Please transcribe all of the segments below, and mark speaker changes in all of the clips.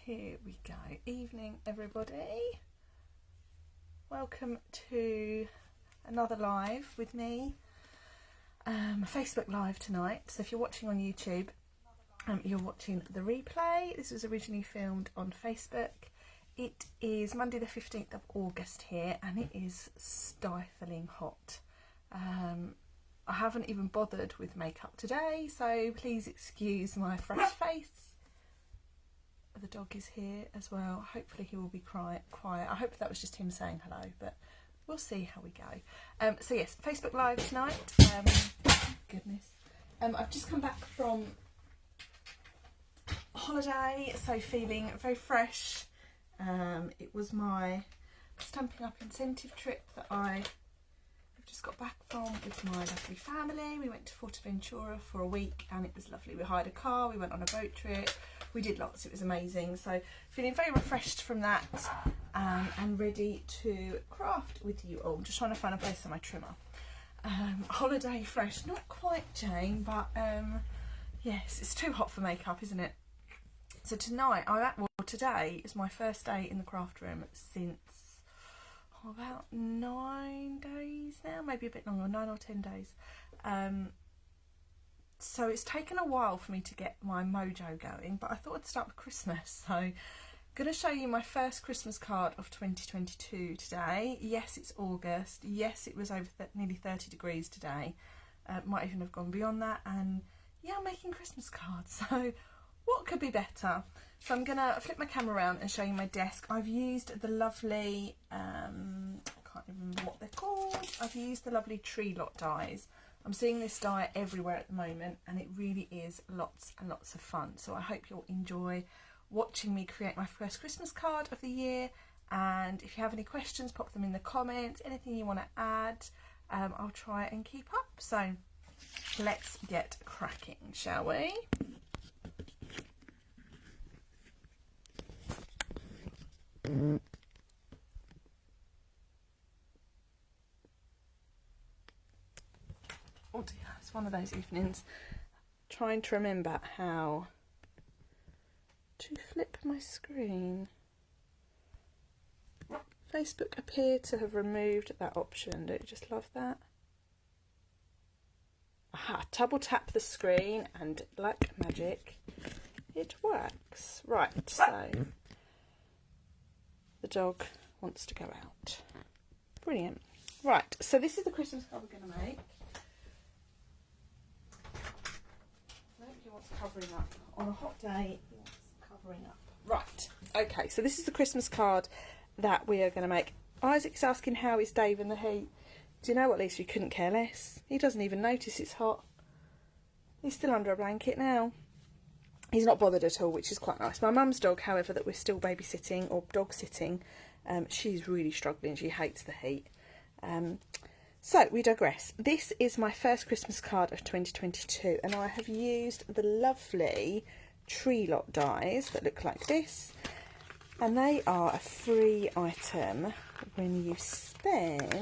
Speaker 1: Here we go. Evening, everybody. Welcome to another live with me. Facebook Live tonight. So if you're watching on YouTube, you're watching the replay. This was originally filmed on Facebook. It is Monday the 15th of August here, and it is stifling hot. I haven't even bothered with makeup today, so please excuse my fresh face. The dog is here as well. Hopefully he will be quiet. I hope that was just him saying hello, but we'll see how we go. So yes, Facebook Live tonight. Goodness. I've just come back from holiday, so feeling very fresh. It was my Stampin' Up incentive trip that I have just got back from with my lovely family. We went to Fuerteventura for a week and it was lovely. We hired a car, we went on a boat trip, we did lots, it was amazing. So feeling very refreshed from that and ready to craft with you all. I'm just trying to find a place for my trimmer. Holiday fresh, not quite Jane, but yes, it's too hot for makeup, isn't it? So tonight, today is my first day in the craft room since about 9 days now, maybe a bit longer, 9 or 10 days. So it's taken a while for me to get my mojo going, but I thought I'd start with Christmas. So I'm going to show you my first Christmas card of 2022 today. Yes, it's August. Yes, it was over nearly 30 degrees today. Might even have gone beyond that. And yeah, I'm making Christmas cards. So what could be better? So I'm going to flip my camera around and show you my desk. I've used the lovely, I can't even remember what they're called. I've used the lovely tree lot dies. I'm seeing this die everywhere at the moment and it really is lots and lots of fun. So I hope you'll enjoy watching me create my first Christmas card of the year. And if you have any questions, pop them in the comments. Anything you want to add, I'll try and keep up. So let's get cracking, shall we? Oh dear, it's one of those evenings trying to remember how to flip my screen. Facebook appear to have removed that option. Don't you just love that? Aha, double tap the screen and like magic it works. Right, so the dog wants to go out. Brilliant. Right, so this is the Christmas card we're going to make. He wants covering up. On a hot day, he wants covering up. Right, okay, so this is the Christmas card that we are going to make. Isaac's asking how is Dave in the heat. Do you know what, Lisa? You couldn't care less. He doesn't even notice it's hot. He's still under a blanket now. He's not bothered at all, which is quite nice. My mum's dog, however, that we're still babysitting or dog sitting, she's really struggling. She hates the heat. So we digress. This is my first Christmas card of 2022 and I have used the lovely tree lot dies that look like this, and they are a free item when you spend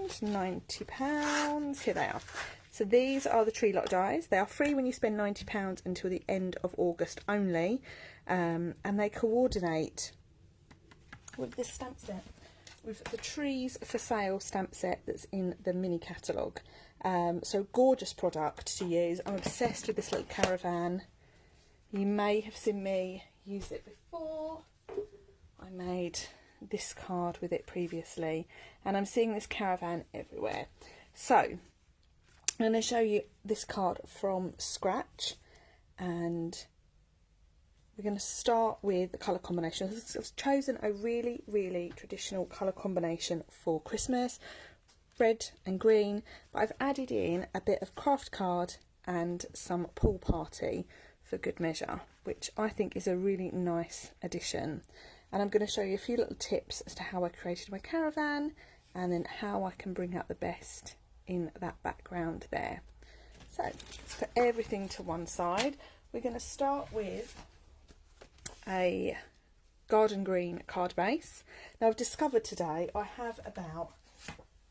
Speaker 1: £90. Here they are. So these are the tree lot dies. They are free when you spend £90 until the end of August only, and they coordinate with this stamp set, with the Trees for Sale stamp set that's in the mini catalogue. So gorgeous product to use. I'm obsessed with this little caravan. You may have seen me use it before. I made this card with it previously and I'm seeing this caravan everywhere. So I'm going to show you this card from scratch, and we're going to start with the colour combination. I've chosen a really traditional colour combination for Christmas, red and green, but I've added in a bit of craft card and some pool party for good measure, which I think is a really nice addition. And I'm going to show you a few little tips as to how I created my caravan and then how I can bring out the best in that background there. So let's put everything to one side. We're going to start with a garden green card base. Now I've discovered today I have about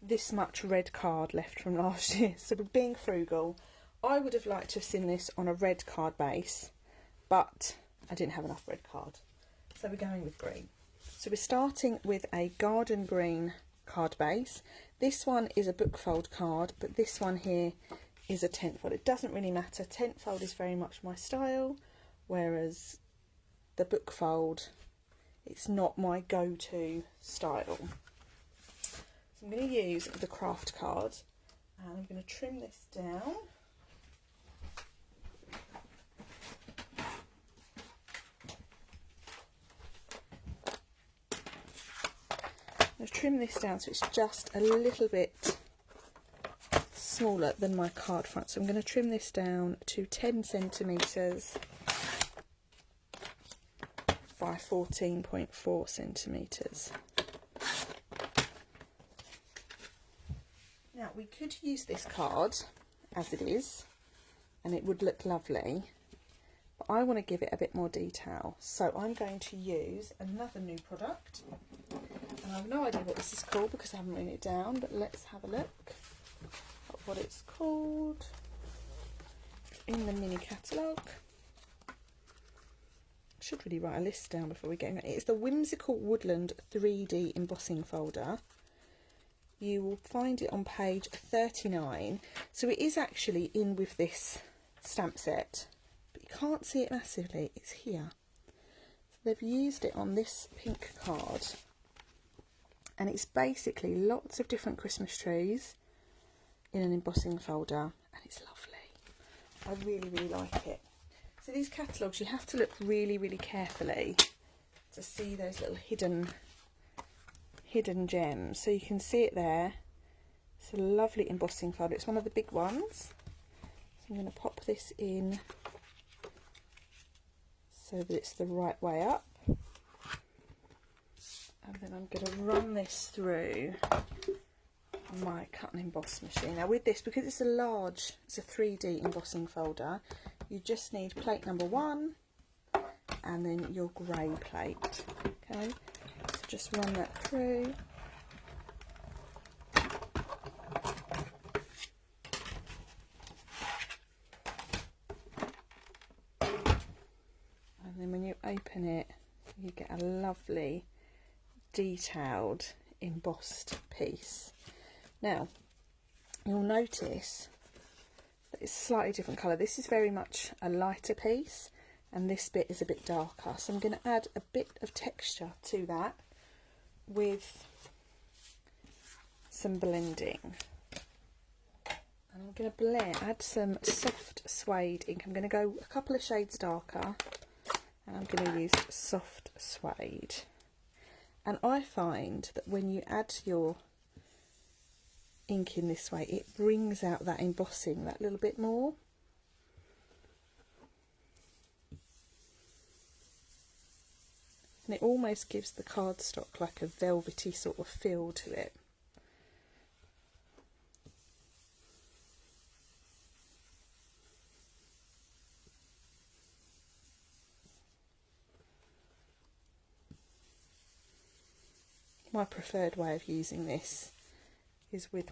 Speaker 1: this much red card left from last year, so being frugal, I would have liked to have seen this on a red card base, but I didn't have enough red card. So So we're going with green. So we're starting with a garden green card base. This one is a book fold card, but this one here is a tent fold. It doesn't really matter. Tent fold is very much my style, whereas the book fold, it's not my go-to style. So I'm going to use the craft card, and I'm going to trim this down. I'm going to trim this down so it's just a little bit smaller than my card front. So I'm going to trim this down to 10 centimetres by 14.4 centimetres. Now we could use this card as it is and it would look lovely, but I want to give it a bit more detail, so I'm going to use another new product, and I have no idea what this is called because I haven't written it down, but let's have a look at what it's called. It's in the mini catalogue. Should really write a list down before we get in. It's the Whimsical Woodland 3D embossing folder. You will find it on page 39. So it is actually in with this stamp set, but you can't see it massively. It's here. So they've used it on this pink card, and it's basically lots of different Christmas trees in an embossing folder, and it's lovely. I really, really like it. So these catalogues, you have to look really, really carefully to see those little hidden gems. So you can see it there. It's a lovely embossing folder. It's one of the big ones. So I'm going to pop this in so that it's the right way up. And then I'm going to run this through my cut and emboss machine. Now with this, because it's a 3D embossing folder, you just need plate number 1 and then your grey plate. Okay, so just run that through. And then when you open it, you get a lovely detailed embossed piece. Now you'll notice that it's a slightly different colour. This is very much a lighter piece and this bit is a bit darker, so I'm going to add a bit of texture to that with some blending. And I'm going to add some soft suede ink. I'm going to go a couple of shades darker and I'm going to use soft suede. And I find that when you add your ink in this way, it brings out that embossing that little bit more. And it almost gives the cardstock like a velvety sort of feel to it. My preferred way of using this is with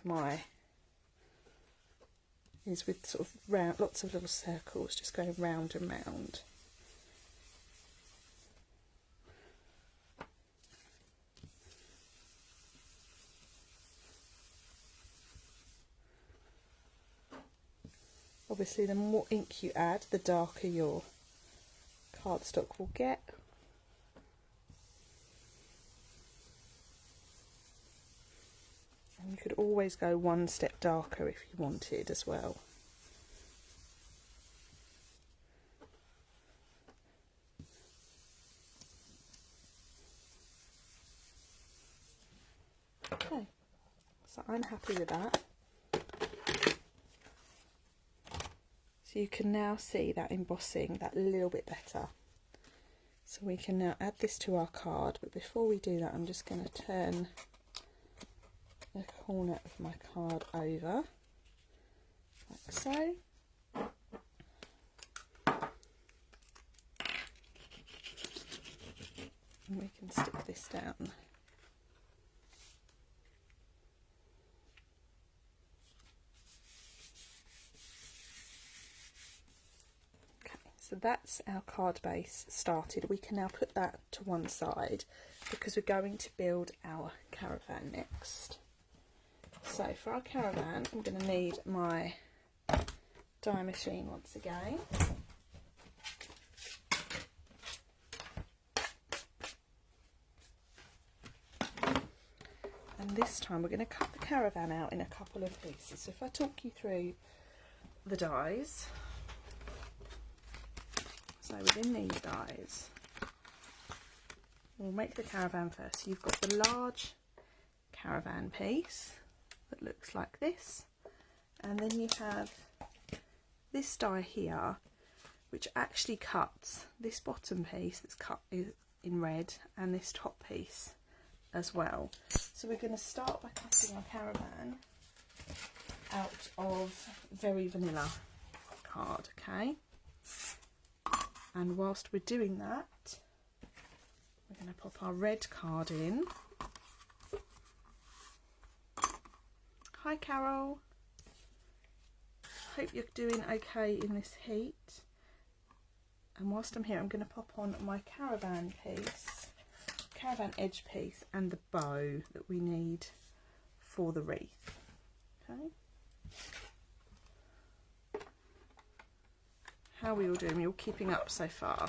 Speaker 1: sort of round, lots of little circles just going round and round. Obviously the more ink you add, the darker your cardstock will get. And you could always go one step darker if you wanted as well. Okay, so I'm happy with that. So you can now see that embossing that little bit better. So we can now add this to our card, but before we do that I'm just going to turn the corner of my card over, like so. And we can stick this down. So So that's our card base started. We can now put that to one side because we're going to build our caravan next. So for our caravan, I'm going to need my die machine once again. And this time we're going to cut the caravan out in a couple of pieces. So if I talk you through the dies, so within these dies, we'll make the caravan first. So you've got the large caravan piece that looks like this, and then you have this die here which actually cuts this bottom piece that's cut in red and this top piece as well. So we're going to start by cutting our caravan out of very vanilla card, okay? And whilst we're doing that, we're going to pop our red card in. Hi Carol, hope you're doing okay in this heat. And whilst I'm here, I'm going to pop on my caravan piece, caravan edge piece, and the bow that we need for the wreath. Okay. How are we all doing? Are you all keeping up so far?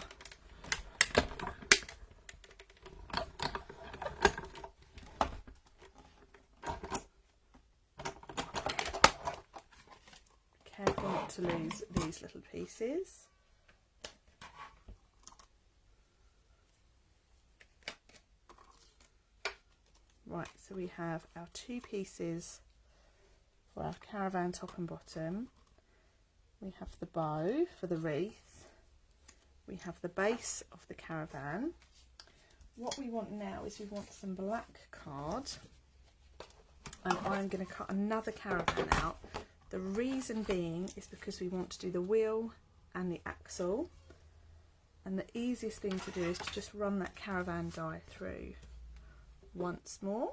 Speaker 1: Careful not to lose these little pieces. Right, so we have our two pieces for our caravan top and bottom. We have the bow for the wreath. We have the base of the caravan. What we want now is we want some black card, and I'm going to cut another caravan out. The reason being is because we want to do the wheel and the axle, and the easiest thing to do is to just run that caravan die through once more.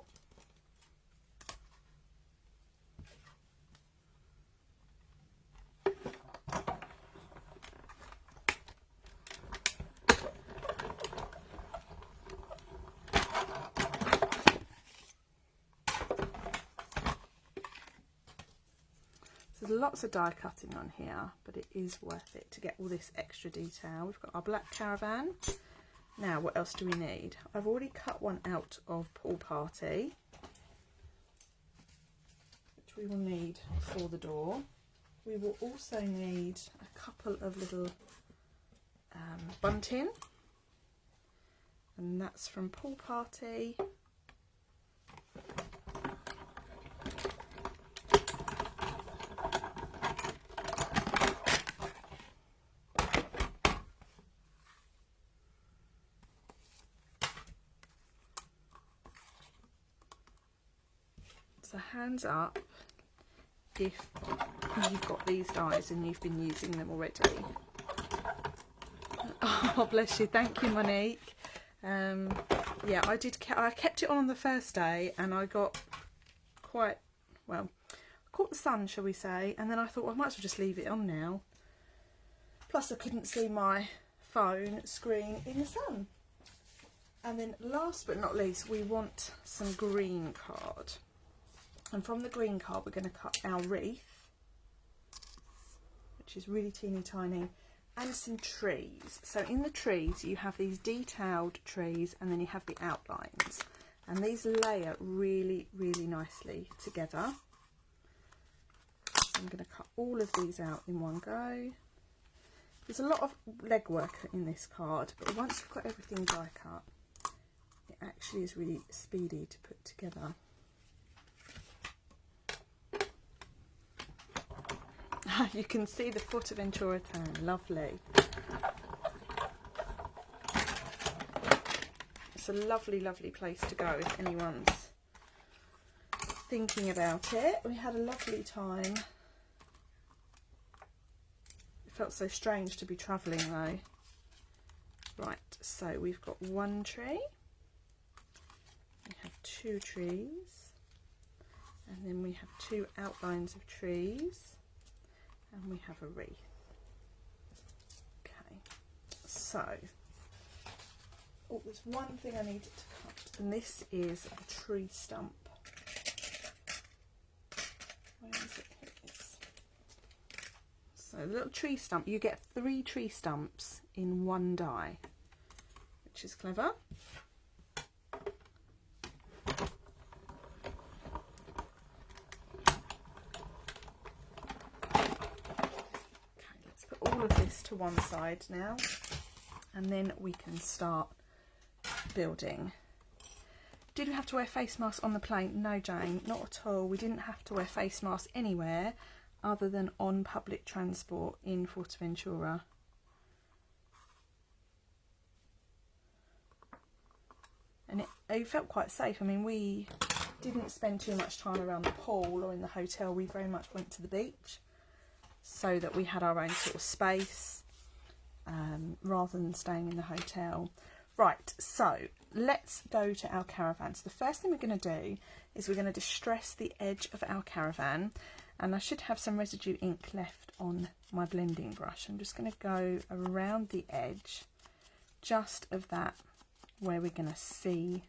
Speaker 1: There's lots of die cutting on here, but it is worth it to get all this extra detail. We've got our black caravan. Now, what else do we need? I've already cut one out of Pool Party, which we will need for the door. We will also need a couple of little bunting, and that's from Pool Party. So hands up if you've got these dies and you've been using them already. Oh, bless you. Thank you, Monique. Yeah, I kept it on the first day, and I got quite, well, I caught the sun, shall we say, and then I thought, well, I might as well just leave it on now. Plus I couldn't see my phone screen in the sun. And then last but not least, we want some green card. And from the green card, we're going to cut our wreath, which is really teeny tiny, and some trees. So in the trees, you have these detailed trees, and then you have the outlines. And these layer really, really nicely together. So I'm going to cut all of these out in one go. There's a lot of legwork in this card, but once you've got everything die cut, it actually is really speedy to put together. You can see the foot of Ventura Town, lovely. It's a lovely, lovely place to go if anyone's thinking about it. We had a lovely time. It felt so strange to be travelling though. Right, so we've got one tree, we have two trees, and then we have two outlines of trees, and we have a wreath. Okay. So, oh, there's one thing I needed to cut, and this is a tree stump. Where is it? Here it is. So, a little tree stump. You get 3 tree stumps in one die, which is clever. All of this to one side now, and then we can start building. Did we have to wear face masks on the plane? No, Jane, not at all. We didn't have to wear face masks anywhere other than on public transport in Fuerteventura. And it felt quite safe. I mean, we didn't spend too much time around the pool or in the hotel. We very much went to the beach, so that we had our own sort of space rather than staying in the hotel. Right, so let's go to our caravan. So the first thing we're going to do is we're going to distress the edge of our caravan, and I should have some residue ink left on my blending brush. I'm just going to go around the edge just of that where we're going to see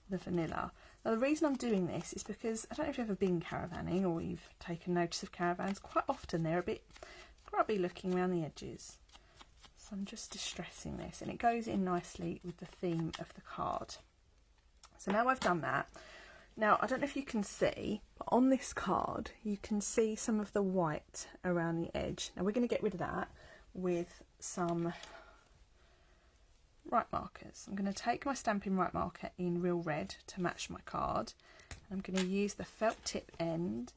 Speaker 1: the vanilla. Now, the reason I'm doing this is because I don't know if you've ever been caravanning or you've taken notice of caravans. Quite often they're a bit grubby looking around the edges. So I'm just distressing this, and it goes in nicely with the theme of the card. So now I've done that. Now, I don't know if you can see, but on this card you can see some of the white around the edge. Now we're going to get rid of that with some right markers. I'm going to take my Stampin' right marker in real red to match my card. I'm going to use the felt tip end,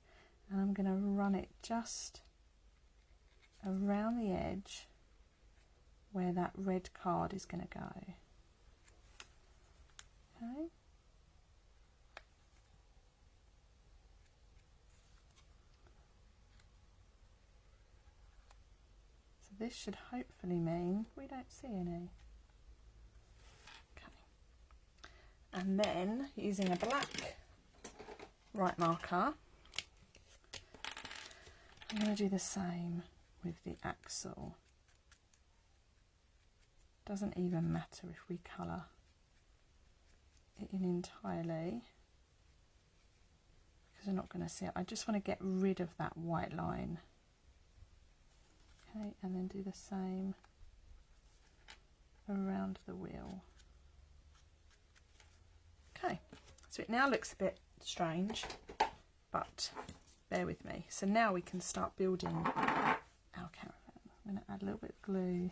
Speaker 1: and I'm going to run it just around the edge where that red card is going to go. Okay. So this should hopefully mean we don't see any. And then, using a black right marker, I'm going to do the same with the axle. Doesn't even matter if we colour it in entirely, because we're not going to see it. I just want to get rid of that white line. Okay, and then do the same around the wheel. Okay, so it now looks a bit strange, but bear with me. So now we can start building our caravan. I'm going to add a little bit of glue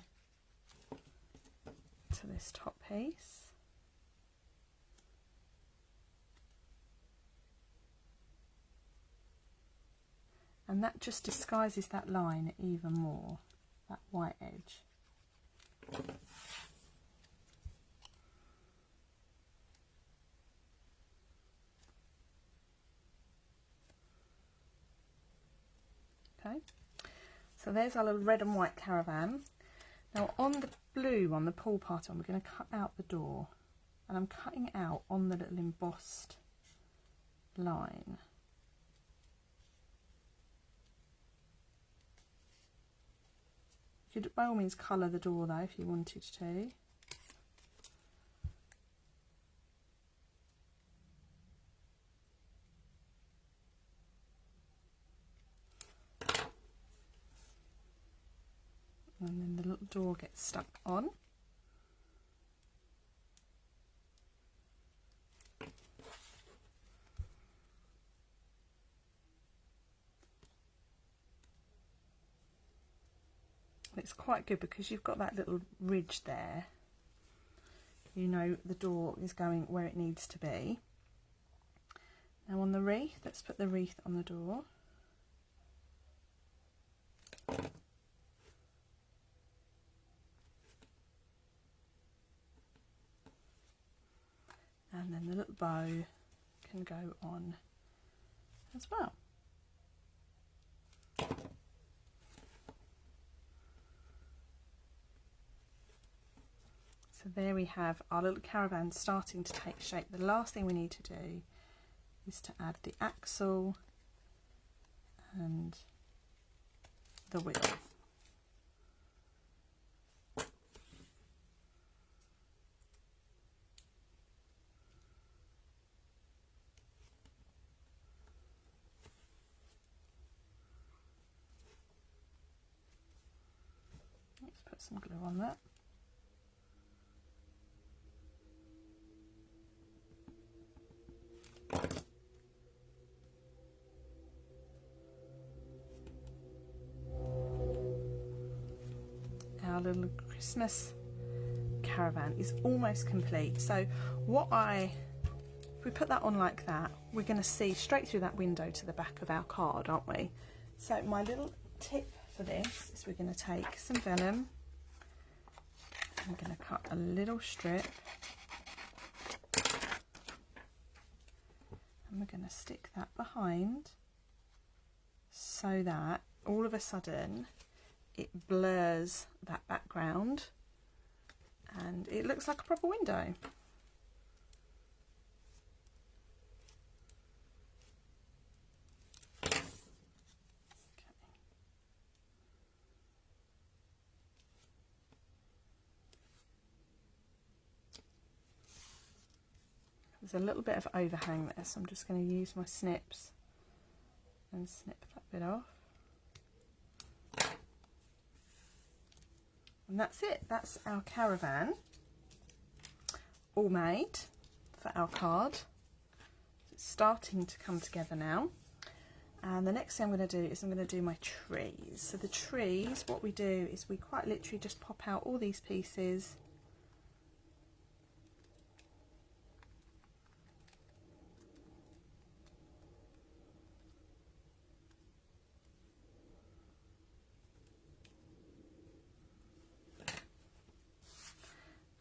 Speaker 1: to this top piece. And that just disguises that line even more, that white edge. Okay, so there's our little red and white caravan. Now on the blue, on the pull part on, we're going to cut out the door, and I'm cutting out on the little embossed line. You could by all means colour the door though if you wanted to. And then the little door gets stuck on. It's quite good because you've got that little ridge there. You know the door is going where it needs to be. Now on the wreath, let's put the wreath on the door. And then the little bow can go on as well. So there we have our little caravan starting to take shape. The last thing we need to do is to add the axle and the wheel. put some glue on that. Our little Christmas caravan is almost complete. So if we put that on like that, we're going to see straight through that window to the back of our card, aren't we? So my little tip for this is we're going to take some vellum. I'm going to cut a little strip. And we're going to stick that behind so that all of a sudden it blurs that background and it looks like a proper window. There's a little bit of overhang there, so I'm just going to use my snips and snip that bit off. And that's it, that's our caravan all made for our card. It's starting to come together now. And the next thing I'm going to do is I'm going to do my trees. So the trees, what we do is we quite literally just pop out all these pieces.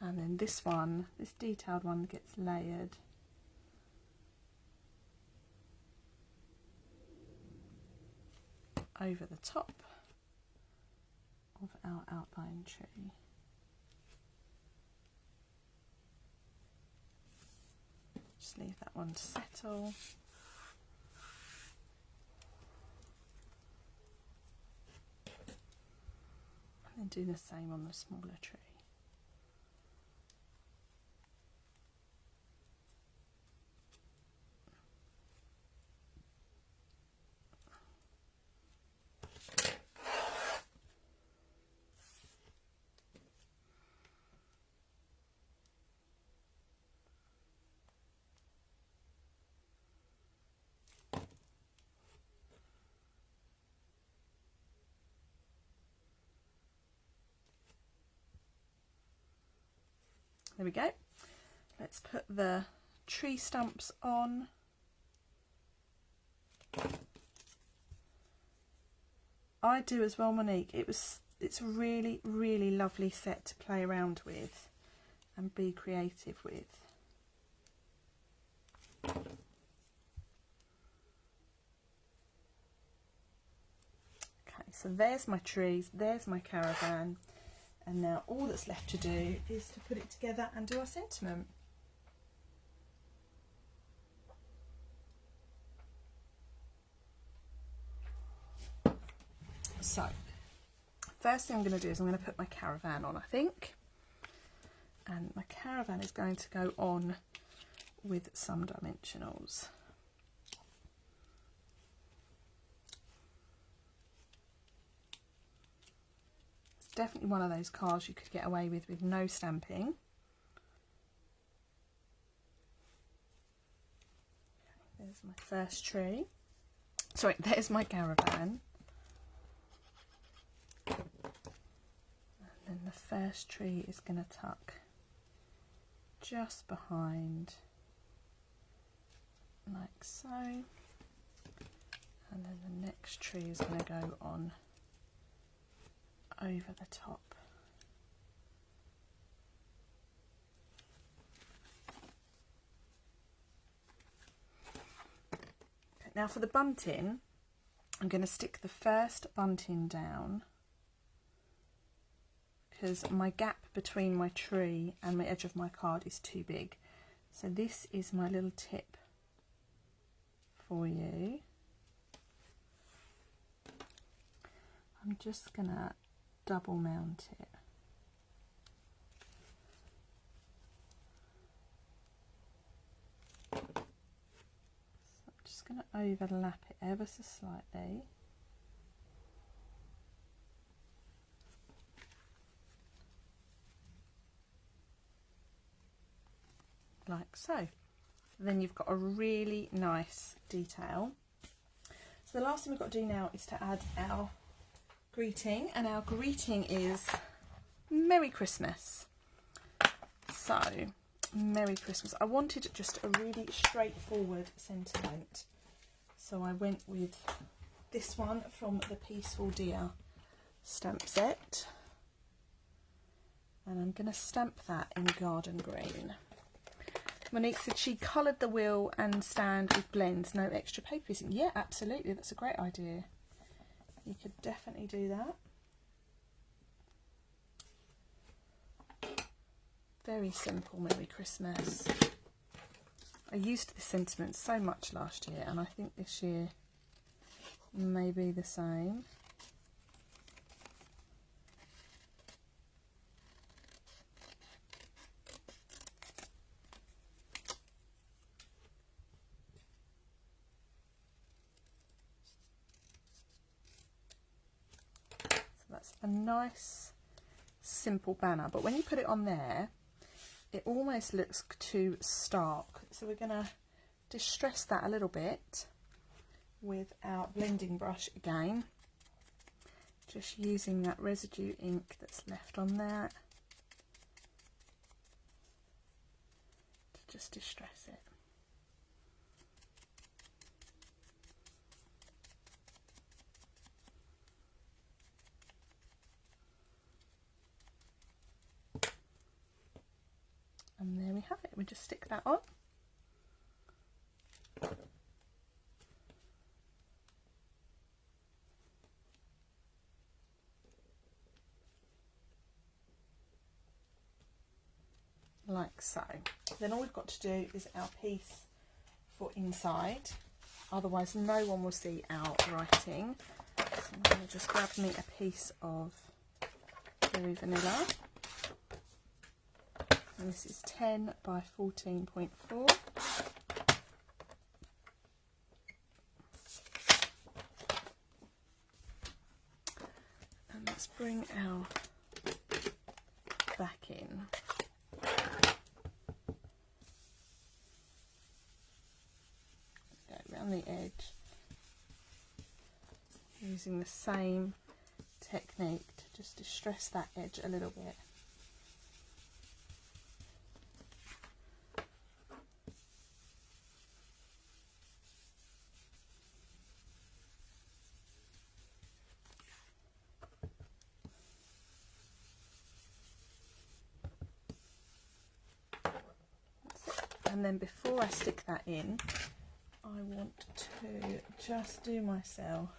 Speaker 1: And then this one, this detailed one, gets layered over the top of our outline tree. Just leave that one to settle. And then do the same on the smaller tree. There we go. Let's put the tree stumps on. I do as well, Monique. It's a really, really lovely set to play around with and be creative with. Okay, so there's my trees, there's my caravan. And now all that's left to do is to put it together and do our sentiment. So, first thing I'm going to do is I'm going to put my caravan on, I think. And my caravan is going to go on with some dimensionals. Definitely one of those cards you could get away with no stamping. Okay, there's my first tree. Sorry, there's my caravan. And then the first tree is going to tuck just behind, like so. And then the next tree is going to go on over the top. Okay, now for the bunting, I'm going to stick the first bunting down because my gap between my tree and my edge of my card is too big. So this is my little tip for you. I'm just going to double mount it. So I'm just going to overlap it ever so slightly. like so. Then you've got a really nice detail. So the last thing we've got to do now is to add our greeting, and our greeting is Merry Christmas. So, Merry Christmas. I wanted just a really straightforward sentiment, so I went with this one from the Peaceful Deer stamp set, and I'm going to stamp that in garden green. Monique said she coloured the wheel and stand with blends, no extra paper piecing. Yeah, absolutely, that's a great idea. You could definitely do that. Very simple Merry Christmas. I used this sentiment so much last year, and I think this year may be the same. That's a nice simple banner, but when you put it on there it almost looks too stark, so we're going to distress that a little bit with our blending brush again, just using that residue ink that's left on there to just distress it. And there we have it. We just stick that on. Like so. Then all we've got to do is our piece for inside. Otherwise no one will see our writing. So I'm going to just grab me a piece of Berry Vanilla. And this is 10 by 14.4. And let's bring our back in. Go around the edge, using the same technique to just distress that edge a little bit. And then before I stick that in, I want to just do myself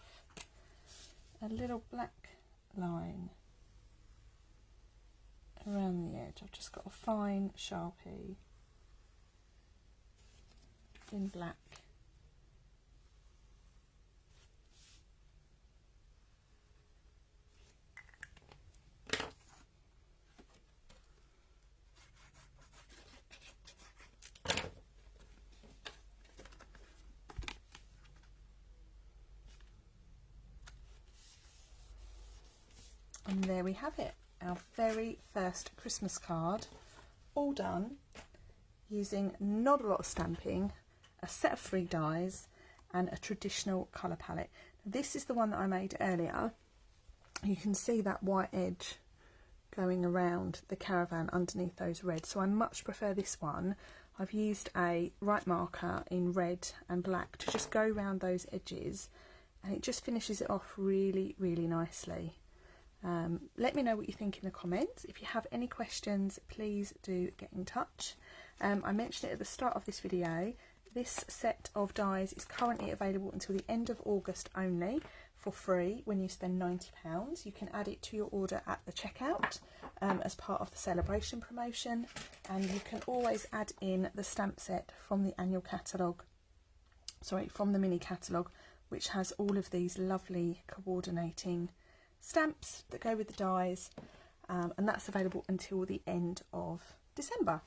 Speaker 1: a little black line around the edge. I've just got a fine Sharpie in black. And there we have it, our very first Christmas card, all done using not a lot of stamping, a set of free dies and a traditional colour palette. This is the one that I made earlier. You can see that white edge going around the caravan underneath those reds, so I much prefer this one. I've used a right marker in red and black to just go around those edges, and it just finishes it off really, really nicely. Let me know what you think in the comments. If you have any questions, please do get in touch. I mentioned it at the start of this video. This set of dies is currently available until the end of August only for free when you spend £90. You can add it to your order at the checkout as part of the celebration promotion, and you can always add in the stamp set from the annual catalogue, from the mini catalogue, which has all of these lovely coordinating stamps that go with the dies, and that's available until the end of December.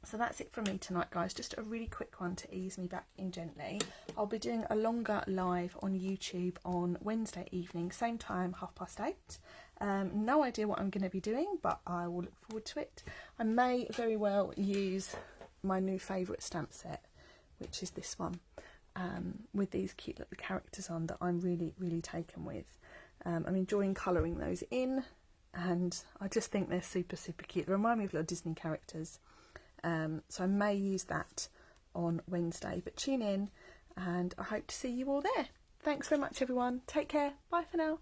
Speaker 1: So that's it from me tonight, guys. Just a really quick one to ease me back in gently. I'll be doing a longer live on YouTube on Wednesday evening, same time, 8:30. No idea what I'm going to be doing, but I will look forward to it. I may very well use my new favourite stamp set, which is this one, with these cute little characters on that I'm really taken with. I'm enjoying colouring those in, and I just think they're super cute. They remind me of little Disney characters. So I may use that on Wednesday, but tune in and I hope to see you all there. Thanks very much everyone. Take care. Bye for now.